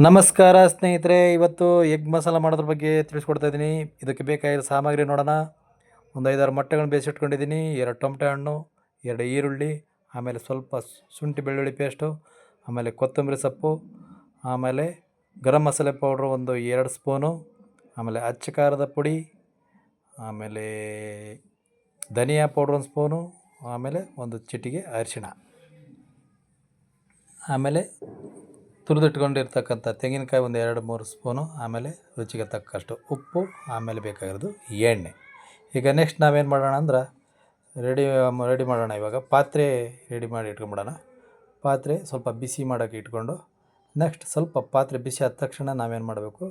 ನಮಸ್ಕಾರ ಸ್ನೇಹಿತರೆ, ಇವತ್ತು ಎಗ್ ಮಸಾಲ ಮಾಡೋದ್ರ ಬಗ್ಗೆ ತಿಳಿಸ್ಕೊಡ್ತಾ ಇದ್ದೀನಿ. ಇದಕ್ಕೆ ಬೇಕಾಗಿರೋ ಸಾಮಗ್ರಿ ನೋಡೋಣ. ಒಂದು 5-6 ಮೊಟ್ಟೆಗಳನ್ನ ಬೇಯಿಸಿಟ್ಕೊಂಡಿದ್ದೀನಿ, 2 ಟೊಮಟೆ ಹಣ್ಣು, 2 ಈರುಳ್ಳಿ, ಆಮೇಲೆ ಸ್ವಲ್ಪ ಶುಂಠಿ ಬೆಳ್ಳುಳ್ಳಿ ಪೇಸ್ಟು, ಆಮೇಲೆ ಕೊತ್ತಂಬರಿ ಸೊಪ್ಪು, ಆಮೇಲೆ ಗರಂ ಮಸಾಲೆ ಪೌಡ್ರು ಒಂದು 2 ಸ್ಪೂನು, ಆಮೇಲೆ ಅಚ್ಚ ಖಾರದ ಪುಡಿ, ಆಮೇಲೆ ಧನಿಯಾ ಪೌಡ್ರ್ 1 ಸ್ಪೂನು, ಆಮೇಲೆ ಒಂದು ಚಿಟಿಕೆ ಅರಿಶಿಣ, ಆಮೇಲೆ ತುರಿದಿಟ್ಕೊಂಡಿರ್ತಕ್ಕಂಥ ತೆಂಗಿನಕಾಯಿ ಒಂದು 2-3 ಸ್ಪೂನು, ಆಮೇಲೆ ರುಚಿಗೆ ತಕ್ಕಷ್ಟು ಉಪ್ಪು, ಆಮೇಲೆ ಬೇಕಾಗಿರೋದು ಎಣ್ಣೆ. ಈಗ ನೆಕ್ಸ್ಟ್ ನಾವೇನು ಮಾಡೋಣ ಅಂದ್ರೆ ರೆಡಿ ಮಾಡೋಣ. ಇವಾಗ ಪಾತ್ರೆ ರೆಡಿ ಮಾಡಿ ಇಟ್ಕೊಂಬಿಡೋಣ. ಪಾತ್ರೆ ಸ್ವಲ್ಪ ಬಿಸಿ ಮಾಡೋಕ್ಕೆ ಇಟ್ಕೊಂಡು ನೆಕ್ಸ್ಟ್ ಸ್ವಲ್ಪ ಪಾತ್ರೆ ಬಿಸಿ ಆದ ತಕ್ಷಣ ನಾವೇನು ಮಾಡಬೇಕು,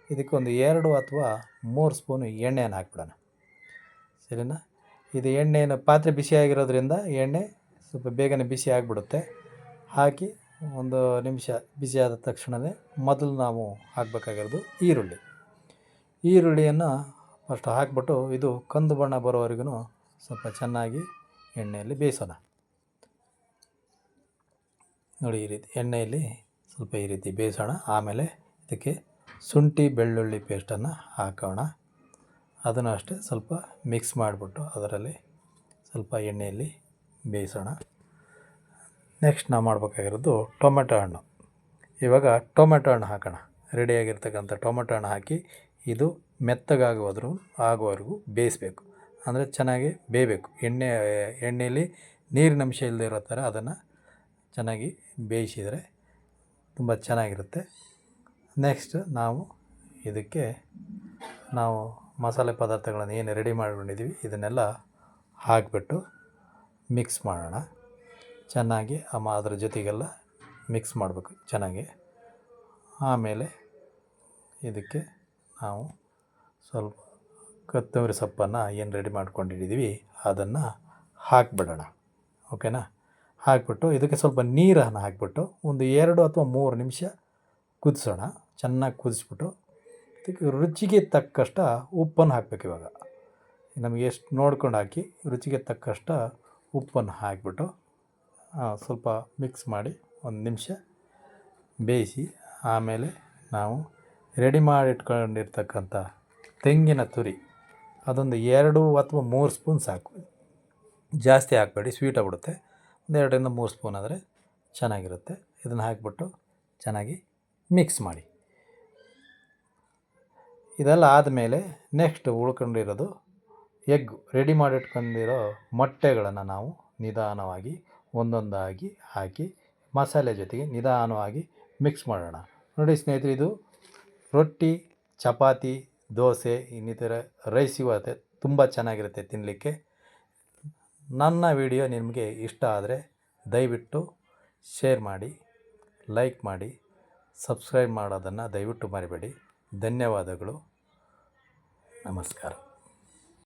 ಇದಕ್ಕೆ ಒಂದು 2 ಅಥವಾ 3 ಸ್ಪೂನು ಎಣ್ಣೆಯನ್ನು ಹಾಕ್ಬಿಡೋಣ. ಸರಿನಾ? ಇದು ಎಣ್ಣೆಯನ್ನು ಪಾತ್ರೆ ಬಿಸಿಯಾಗಿರೋದ್ರಿಂದ ಎಣ್ಣೆ ಸ್ವಲ್ಪ ಬೇಗನೆ ಬಿಸಿ ಆಗಿಬಿಡುತ್ತೆ. ಹಾಕಿ ಒಂದು ನಿಮಿಷ ಬಿಸಿಯಾದ ತಕ್ಷಣವೇ ಮೊದಲು ನಾವು ಹಾಕಬೇಕಾಗಿರೋದು ಈರುಳ್ಳಿಯನ್ನು ಫಸ್ಟ್ ಹಾಕಿಬಿಟ್ಟು ಇದು ಕಂದು ಬಣ್ಣ ಬರೋವರೆಗೂ ಸ್ವಲ್ಪ ಚೆನ್ನಾಗಿ ಎಣ್ಣೆಯಲ್ಲಿ ಬೇಯಿಸೋಣ. ನೋಡಿ, ಈ ರೀತಿ ಎಣ್ಣೆಯಲ್ಲಿ ಸ್ವಲ್ಪ ಈ ರೀತಿ ಬೇಯಿಸೋಣ. ಆಮೇಲೆ ಇದಕ್ಕೆ ಶುಂಠಿ ಬೆಳ್ಳುಳ್ಳಿ ಪೇಸ್ಟನ್ನು ಹಾಕೋಣ. ಅದನ್ನು ಅಷ್ಟೇ ಸ್ವಲ್ಪ ಮಿಕ್ಸ್ ಮಾಡಿಬಿಟ್ಟು ಅದರಲ್ಲಿ ಸ್ವಲ್ಪ ಎಣ್ಣೆಯಲ್ಲಿ ಬೇಯಿಸೋಣ. ನೆಕ್ಸ್ಟ್ ನಾವು ಮಾಡಬೇಕಾಗಿರೋದು ಟೊಮೆಟೊ ಹಣ್ಣು. ಇವಾಗ ಟೊಮೆಟೊ ಹಣ್ಣು ಹಾಕೋಣ. ರೆಡಿಯಾಗಿರ್ತಕ್ಕಂಥ ಟೊಮೆಟೊ ಹಣ್ಣು ಹಾಕಿ ಇದು ಆಗುವವರೆಗೂ ಬೇಯಿಸಬೇಕು. ಅಂದರೆ ಚೆನ್ನಾಗಿ ಬೇಯಬೇಕು. ಎಣ್ಣೆಯಲ್ಲಿ ನೀರಿನಂಶ ಇಲ್ಲದೆ ಇರೋ ಥರ ಅದನ್ನು ಚೆನ್ನಾಗಿ ಬೇಯಿಸಿದರೆ ತುಂಬ ಚೆನ್ನಾಗಿರುತ್ತೆ. ನೆಕ್ಸ್ಟ್ ಇದಕ್ಕೆ ನಾವು ಮಸಾಲೆ ಪದಾರ್ಥಗಳನ್ನು ಏನು ರೆಡಿ ಮಾಡ್ಕೊಂಡಿದ್ದೀವಿ ಇದನ್ನೆಲ್ಲ ಹಾಕಿಬಿಟ್ಟು ಮಿಕ್ಸ್ ಮಾಡೋಣ. ಚೆನ್ನಾಗಿ ಅದರ ಜೊತೆಗೆಲ್ಲ ಮಿಕ್ಸ್ ಮಾಡಬೇಕು ಚೆನ್ನಾಗಿ. ಆಮೇಲೆ ಇದಕ್ಕೆ ನಾವು ಸ್ವಲ್ಪ ಕೊತ್ತಂಬರಿ ಸೊಪ್ಪನ್ನು ಏನು ರೆಡಿ ಮಾಡ್ಕೊಂಡಿದ್ದೀವಿ ಅದನ್ನು ಹಾಕಿಬಿಡೋಣ. ಓಕೆನಾ? ಹಾಕಿಬಿಟ್ಟು ಇದಕ್ಕೆ ಸ್ವಲ್ಪ ನೀರನ್ನು ಹಾಕಿಬಿಟ್ಟು ಒಂದು 2 ಅಥವಾ 3 ನಿಮಿಷ ಕುದಿಸೋಣ. ಚೆನ್ನಾಗಿ ಕುದಿಸ್ಬಿಟ್ಟು ಇದಕ್ಕೆ ರುಚಿಗೆ ತಕ್ಕಷ್ಟು ಉಪ್ಪನ್ನು ಹಾಕಬೇಕು. ಇವಾಗ ನಮಗೆ ಎಷ್ಟು ನೋಡ್ಕೊಂಡು ಹಾಕಿ, ರುಚಿಗೆ ತಕ್ಕಷ್ಟು ಉಪ್ಪನ್ನು ಹಾಕಿಬಿಟ್ಟು ಸ್ವಲ್ಪ ಮಿಕ್ಸ್ ಮಾಡಿ 1 ನಿಮಿಷ ಬೇಯಿಸಿ. ಆಮೇಲೆ ನಾವು ರೆಡಿ ಮಾಡಿಟ್ಕೊಂಡಿರ್ತಕ್ಕಂಥ ತೆಂಗಿನ ತುರಿ ಅದೊಂದು 2 ಅಥವಾ 3 ಸ್ಪೂನ್ ಸಾಕು. ಜಾಸ್ತಿ ಹಾಕಬೇಡಿ, ಸ್ವೀಟ್ ಆಗಿಬಿಡುತ್ತೆ. ಒಂದು 2-3 ಸ್ಪೂನ್ ಆದರೆ ಚೆನ್ನಾಗಿರುತ್ತೆ. ಇದನ್ನು ಹಾಕಿಬಿಟ್ಟು ಚೆನ್ನಾಗಿ ಮಿಕ್ಸ್ ಮಾಡಿ. ಇದೆಲ್ಲ ಆದಮೇಲೆ ನೆಕ್ಸ್ಟ್ ಉಳ್ಕೊಂಡಿರೋದು ರೆಡಿ ಮಾಡಿಟ್ಕೊಂಡಿರೋ ಮೊಟ್ಟೆಗಳನ್ನು ನಾವು ನಿಧಾನವಾಗಿ ಒಂದೊಂದಾಗಿ ಹಾಕಿ ಮಸಾಲೆ ಜೊತೆಗೆ ನಿಧಾನವಾಗಿ ಮಿಕ್ಸ್ ಮಾಡೋಣ. ನೋಡಿ ಸ್ನೇಹಿತರೆ, ಇದು ರೊಟ್ಟಿ, ಚಪಾತಿ, ದೋಸೆ ಇನ್ನಿತರ ರೈಸಿಗೂ ತುಂಬ ಚೆನ್ನಾಗಿರುತ್ತೆ ತಿನ್ನಲಿಕ್ಕೆ. ನನ್ನ ವಿಡಿಯೋ ನಿಮಗೆ ಇಷ್ಟ ಆದರೆ ದಯವಿಟ್ಟು ಶೇರ್ ಮಾಡಿ, ಲೈಕ್ ಮಾಡಿ, ಸಬ್ಸ್ಕ್ರೈಬ್ ಮಾಡೋದನ್ನು ದಯವಿಟ್ಟು ಮರಿಬೇಡಿ. ಧನ್ಯವಾದಗಳು. ನಮಸ್ಕಾರ.